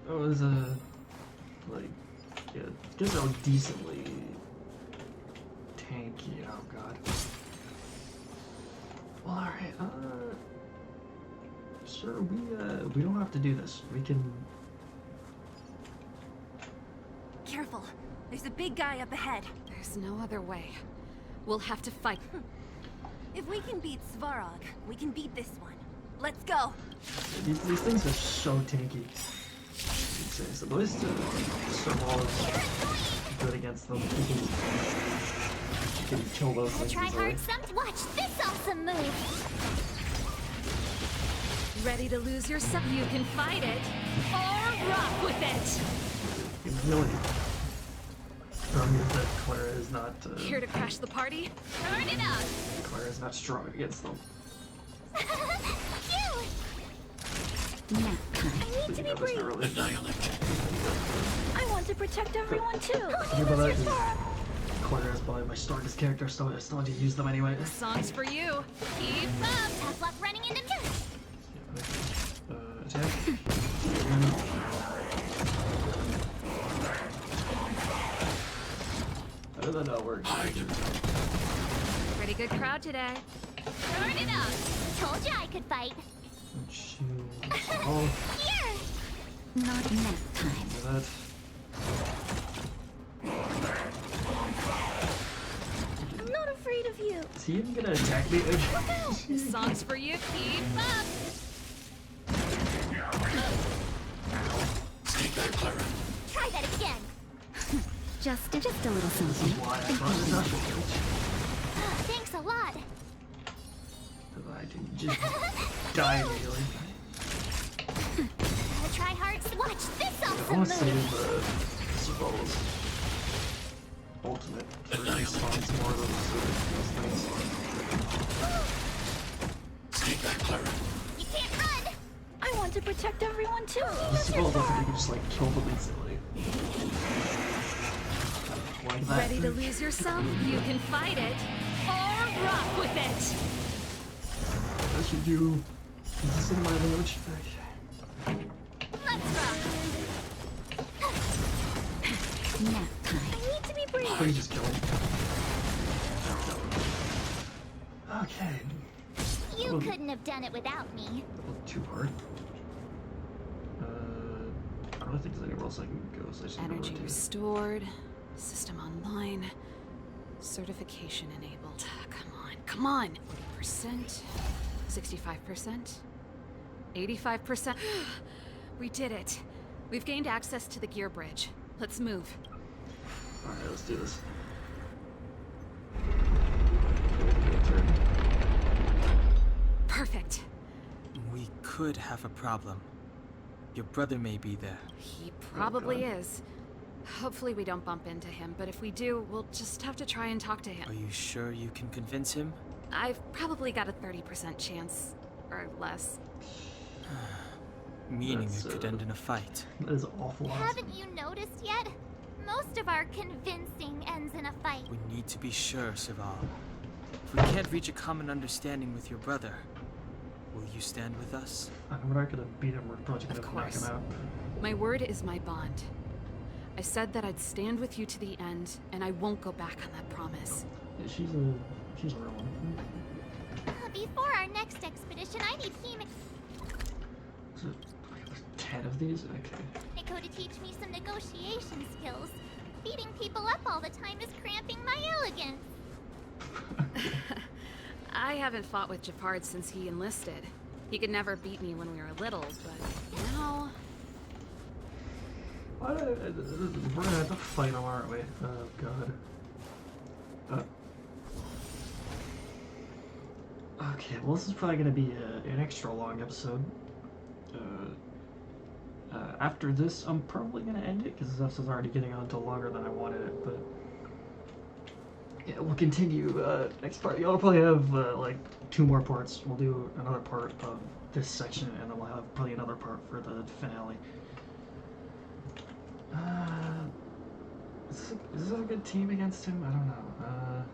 That was, like, yeah, I guess that was decently tanky. Oh god. Well, alright, sure, we don't have to do this. We can. Careful. There's a big guy up ahead. There's no other way. We'll have to fight. If we can beat Svarog, we can beat this one. Let's go. These things are so tanky. So at least Serval is good against them. You can kill those things Try easily. hard some. Watch this awesome move. Ready to lose yourself? You can fight it or rock with it. It really means that Clara is not. Here to crash the party? Turn it up. Clara is not strong against them. Nap time. I need to be brief. Annihilate. I want to protect everyone too. You know that Clara is probably my strongest character, so I still have to use them anyway. Song's for you. Keep up. Tough luck running into me. Attack. How did that not work? Pretty good crowd today. Burn it up. Told you I could fight. Oh, Here. Not nap time. that. I'm not afraid of you. Is he even gonna attack me? Song's for you. Keep up. Stay back, Clara. Try that again. just a little This is something. why I brought it up. Thanks a lot. Because I didn't just die immediately. Gotta try hard. Watch this I awesome want to save move. Saval's ultimate for response more of those things. Stay back, Clara. You can't run. I want to protect everyone too. Saval's ultimate, you can just like kill them instantly. Like that. Ready to lose yourself? You can fight it or rock with it. What should you? Is this in my language? Let's rock. Nap time. I need to be Oh, brave. you just kill him. Okay. You Well, couldn't have done it without me. too hard. I don't really think there's anywhere else I can go, so I just need to Energy rotate. restored. System online. Certification enabled. Come on. 40%. 65%. 85%. We did it. We've gained access to the gear bridge. Let's move. Alright, let's do this. Perfect. We could have a problem. Your brother may be there. He probably is. Hopefully we don't bump into him, but if we do, we'll just have to try and talk to Are him. you sure you can convince him? I've probably got a 30% chance. Or less. Meaning That's, it could end in a fight. That is awful. Haven't you noticed yet? Most of our convincing ends in a fight. We need to be sure, Saval. If we can't reach a common understanding with your brother, will you stand with us? We're not gonna beat him, we're probably just Of gonna knock him course. out. My word is my bond. I said that I'd stand with you to the end, and I won't go back on that promise. Yeah, she's a real one. Before our next expedition, I need Hime Is it, there's 10 of these? Okay. Nico to teach me some negotiation skills. Beating people up all the time is cramping my elegance. I haven't fought with Japard since he enlisted. He could never beat me when we were little, but now... We're gonna have to fight him, aren't we? Oh, God. Okay, well, this is probably gonna be an extra long episode. After this, I'm probably gonna end it, because this episode's already getting on to longer than I wanted it, but... Yeah, we'll continue next part. You'll probably have, like, 2 more parts. We'll do another part of this section, and then we'll have probably another part for the finale. Is this a good team against him? I don't know.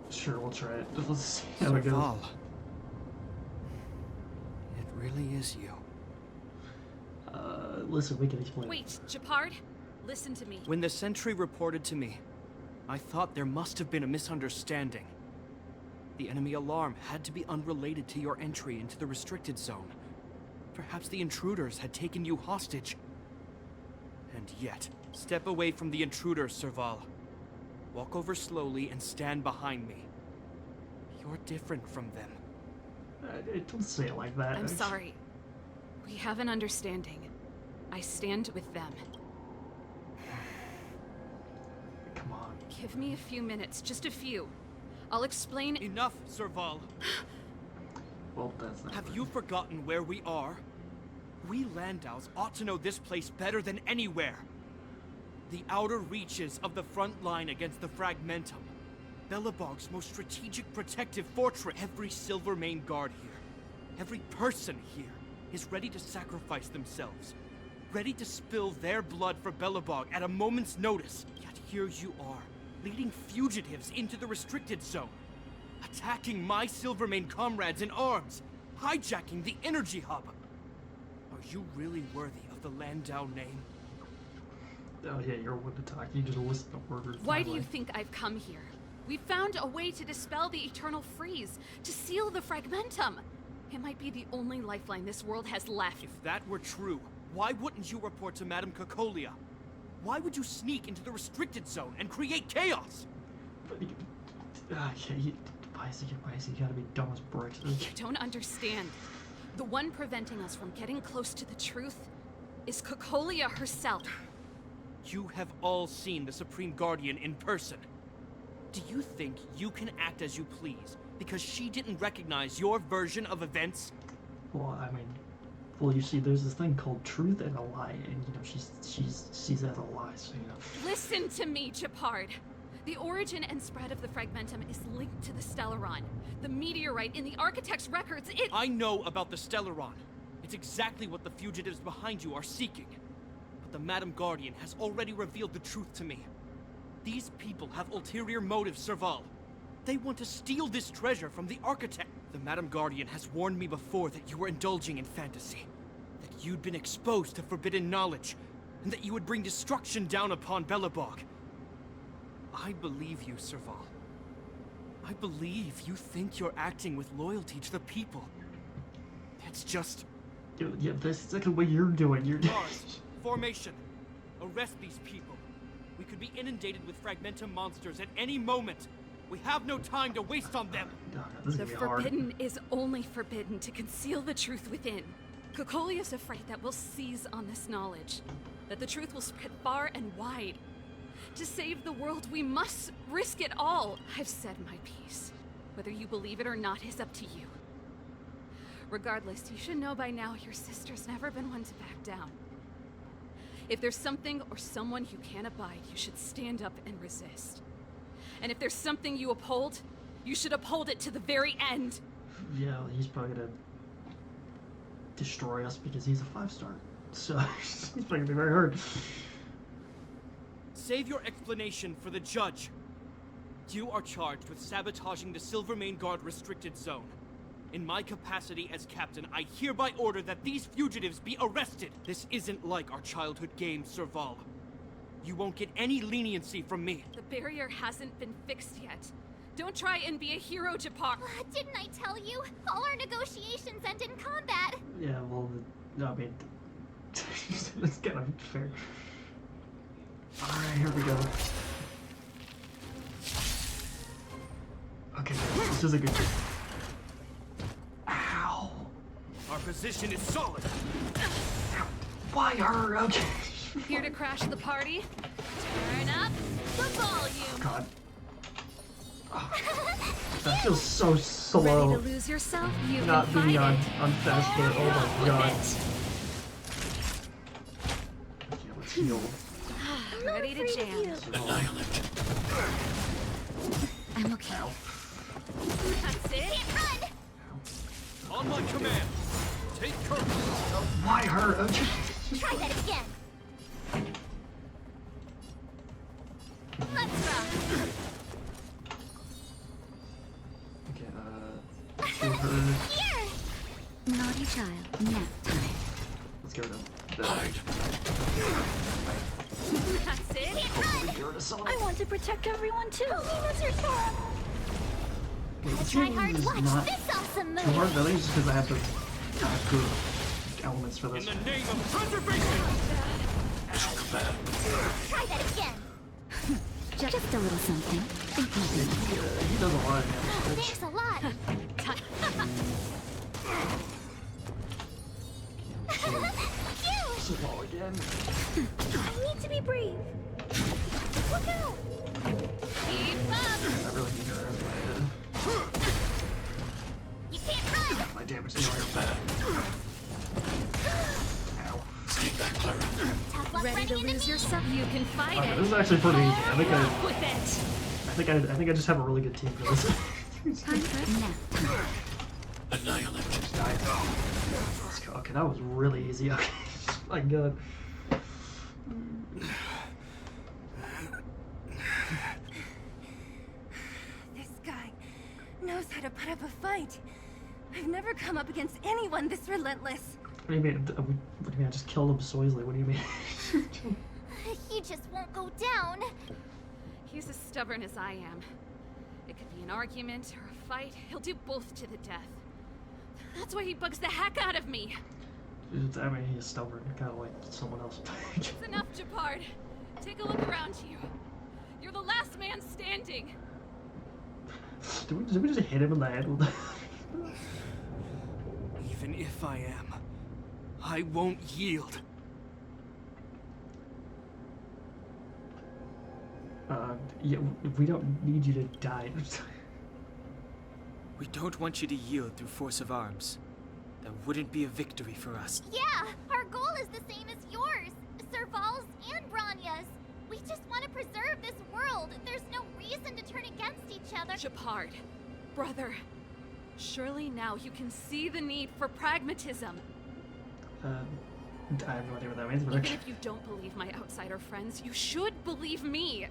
Sure, we'll try it. Let's see how it goes. Serval. It really is you. Listen, we can explain. Wait, Japard, listen to me. When the sentry reported to me, I thought there must have been a misunderstanding. The enemy alarm had to be unrelated to your entry into the restricted zone. Perhaps the intruders had taken you hostage. And yet, step away from the intruders, Serval. Walk over slowly and stand behind me. You're different from them. Don't say it like that. I'm sorry. We have an understanding. I stand with them. Come on. Give me a few minutes, just a few. I'll explain. Enough, Serval. Well, that's not Have right. you forgotten where we are? We Landaus ought to know this place better than anywhere. The outer reaches of the front line against the Fragmentum. Belobog's most strategic protective fortress. Every Silvermane guard here, every person here, is ready to sacrifice themselves. Ready to spill their blood for Belobog at a moment's notice. Yet here you are, leading fugitives into the restricted zone. Attacking my Silvermane comrades in arms. Hijacking the energy hub. Are you really worthy of the Landau name? Oh yeah, you're one to talk. You just listen to orders. Why do you think I've come here? We found a way to dispel the eternal freeze, to seal the Fragmentum. It might be the only lifeline this world has left. If that were true, why wouldn't you report to Madame Cocolia? Why would you sneak into the restricted zone and create chaos? Okay, why is he gotta be dumb as bricks? You don't understand. The one preventing us from getting close to the truth is Cocolia herself. You have all seen the Supreme Guardian in person. Do you think you can act as you please because she didn't recognize your version of events? Well, I mean, well, you see, there's this thing called truth and a lie, and you know, she sees that as a lie, so you know. Listen to me, Gepard. The origin and spread of the Fragmentum is linked to the Stellaron. The meteorite in the Architect's records, I know about the Stellaron. It's exactly what the fugitives behind you are seeking. But the Madam Guardian has already revealed the truth to me. These people have ulterior motives, Serval. They want to steal this treasure from the Architect. The Madam Guardian has warned me before that you were indulging in fantasy. That you'd been exposed to forbidden knowledge. And that you would bring destruction down upon Belobog. I believe you, Serval. I believe you think you're acting with loyalty to the people. That's just... Dude, yeah, that's exactly what you're doing. You're Guards, formation. Arrest these people. We could be inundated with Fragmentum monsters at any moment. We have no time to waste on them. God, this is The gonna be hard. forbidden is only forbidden to conceal the truth within. Cocolia is afraid that we'll seize on this knowledge. That the truth will spread far and wide. To save the world, we must risk it all. I've said my piece. Whether you believe it or not is up to you. Regardless, you should know by now your sister's never been one to back down. If there's something or someone you can't abide, you should stand up and resist. And if there's something you uphold, you should uphold it to the very end. Yeah, he's probably gonna destroy us because he's a 5-star. So it's probably gonna be very hard. Save your explanation for the judge. You are charged with sabotaging the Silvermane Guard restricted zone. In my capacity as captain, I hereby order that these fugitives be arrested. This isn't like our childhood game, Serval. You won't get any leniency from me. The barrier hasn't been fixed yet. Don't try and be a hero, Gepard. Didn't I tell you? All our negotiations end in combat. Yeah, well, no, I mean, that's kind of fair. Alright, here we go. Okay, this is a good thing. Ow! Our position is solid. Why her? Okay. Here to crash the party? Turn up the volume. God. Oh, that feels so Ready slow. to lose yourself? You Not can being fight on fast foot. Oh my god. it. Okay, let's heal. Ready to jam. Annihilate. I'm okay. Ow. That's it. Run! On my command. Take cover. Why her? Okay. Try that again. Let's rock. Okay, shoot her. Here! Naughty child, nap time. Let's get rid of Hide. That's it. Get rid of someone. I want to protect everyone too. That's your turn. This Try one hard. is Watch not this awesome move. too hard, but I think it's just because I have the good elements for In this. the name of preservation. Try that again. Just a little something. He does a lot of damage. Thanks a lot. Phew! Slow again. I need to be brave. Look out! Keep up. I really need her as my You can't run! my damage dealer. Ow. Take that, Clara. Tough luck Ready to running into lose me. yourself? You can fight Okay, it. this is actually pretty easy. I think Rock with it. I think I just have a really good team for this. Time for nap time. Annihilate. Let's go. Okay, that was really easy. Okay. My god. This guy knows how to put up a fight. I've never come up against anyone this relentless. What do you mean? What do you mean? I just killed him so easily. What do you mean? He just won't go down. He's as stubborn as I am. It could be an argument or a fight. He'll do both to the death. That's why he bugs the heck out of me. I mean, he's stubborn, kind of like someone else. It's enough, Gepard. Take a look around you. You're the last man standing. Did we just hit him in the head with that? even if I am, I won't yield. Yeah, we don't need you to die. We don't want you to yield through force of arms. That wouldn't be a victory for us. Yeah, our goal is the same as yours, Serval's and Bronya's. We just want to preserve this world. There's no reason to turn against each other. Japard, brother, surely now you can see the need for pragmatism. I have no idea what that means, but Even okay. if you don't believe my outsider friends, you should believe me.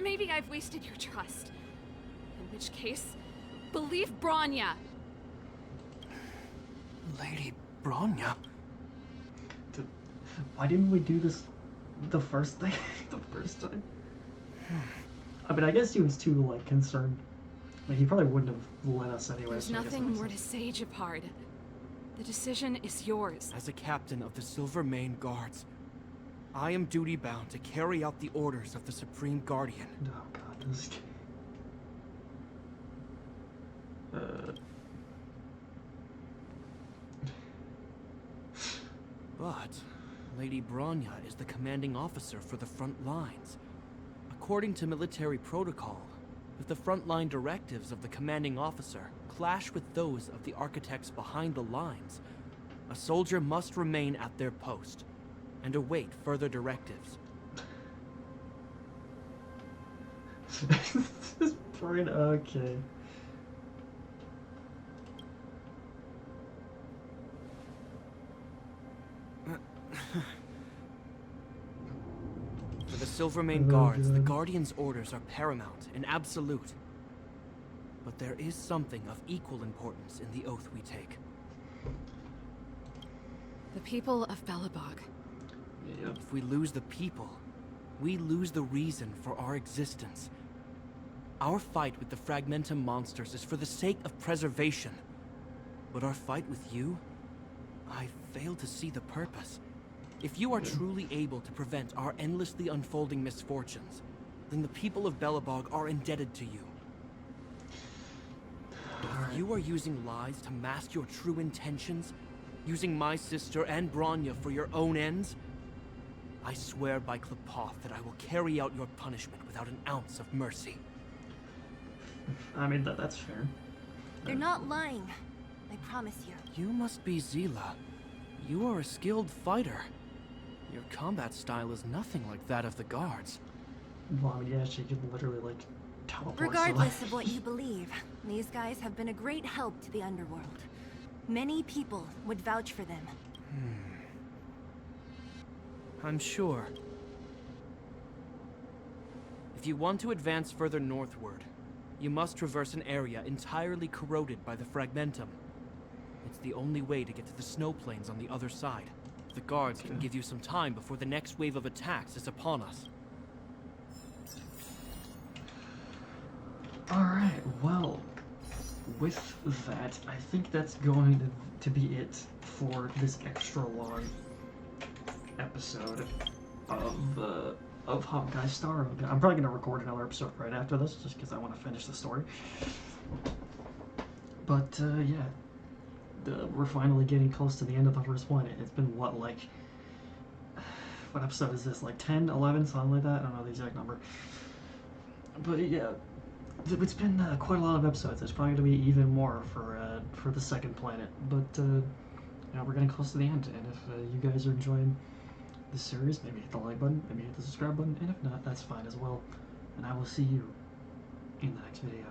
Maybe I've wasted your trust. In which case, believe Bronya. Lady Bronya? Why didn't we do this the first thing? The first time? I mean, I guess he was too, like, concerned. Like, he probably wouldn't have let us anyway. There's so I guess that nothing makes more to sense. say, Japard. The decision is yours. As a captain of the Silvermane Guards, I am duty-bound to carry out the orders of the Supreme Guardian. Oh god, this is... But Lady Bronya is the commanding officer for the front lines. According to military protocol, if the frontline directives of the commanding officer clash with those of the architects behind the lines, a soldier must remain at their post and await further directives. This brain, okay. For the Silvermane Guards, the Guardian's orders are paramount and absolute. But there is something of equal importance in the oath we take. The people of Belobog. Yep. If we lose the people, we lose the reason for our existence. Our fight with the Fragmentum monsters is for the sake of preservation. But our fight with you, I fail to see the purpose. If you are truly able to prevent our endlessly unfolding misfortunes, then the people of Belobog are indebted to you. If you are using lies to mask your true intentions, using my sister and Bronya for your own ends, I swear by Klepoth that I will carry out your punishment without an ounce of mercy. I mean, that's fair. They're not lying. I promise you. You must be Zila. You are a skilled fighter. Your combat style is nothing like that of the guards. Well, I mean, yeah, she could literally, like, teleport. Regardless of what you believe, these guys have been a great help to the underworld. Many people would vouch for them. I'm sure. If you want to advance further northward, you must traverse an area entirely corroded by the Fragmentum. It's the only way to get to the snow plains on the other side. The guards can give you some time before the next wave of attacks is upon us. Alright, well, with that, I think that's going to be it for this extra long episode of Honkai StarRail. I'm probably going to record another episode right after this, just because I want to finish the story. But, yeah. We're finally getting close to the end of the first one. It's been, what, like... What episode is this? Like 10, 11, something like that? I don't know the exact number. But, yeah. It's been quite a lot of episodes. It's probably going to be even more for the second planet. But, yeah, we're getting close to the end. And if you guys are enjoying this series, maybe hit the like button, maybe hit the subscribe button. And if not, that's fine as well. And I will see you in the next video.